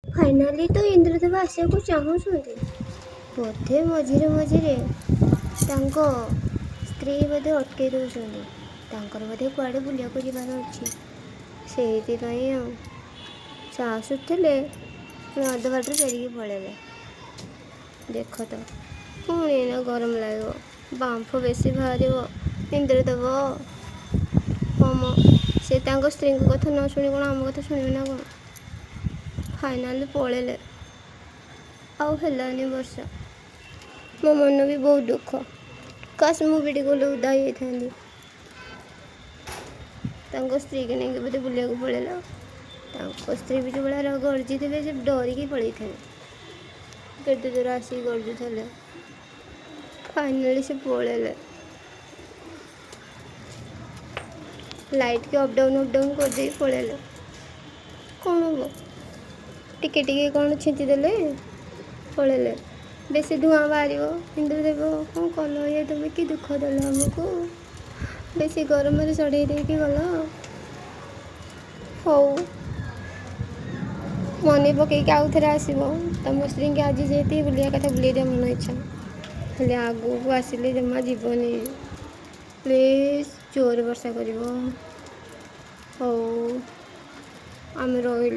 finally तो इंद्रदेव आसिया चाहूँगी बोधे मझिरे मझिरे स्त्री बोधे अटकई दौरान बोधे कुआड़े बुलिया जाबार अच्छी से आसुले अध बाटर फेरिकी पलैले देख तो पुणी ना गरम लगे बांफ बेसी बाहर इंद्रदेव हम से स्त्री कथा न शुणी कौन आम कथा शुणे ना कौन फाइनाली पलैले आनी वर्षा मो मन भी बहुत दुख काश मु भी गले उदा हो स्त्री के नहीं बोधे बुलिया पलैला स्त्री भी जो भाया गर्जी थे से डरिकी पलि थे केते दूर आसिक गर्जुले फाइनाली से पलैले लाइट के अपडाउन करदे पलैले कौन हम टिके टिके कौन छींचीदेले पलैले बेसी धुआं बाहर इंद्रदेव कौन कल ये तुम कि दुख देल आमको बेसी गरम चढ़े देकी गल हौ मन पकईक आउ थे आसब तुम स्त्री की आज जेती बुलिया कथा बुले दिया मन इच्छा हेल्ले आगू को आसिले जमा जीवनी प्लीज जोर वर्षा कर हौ आम रही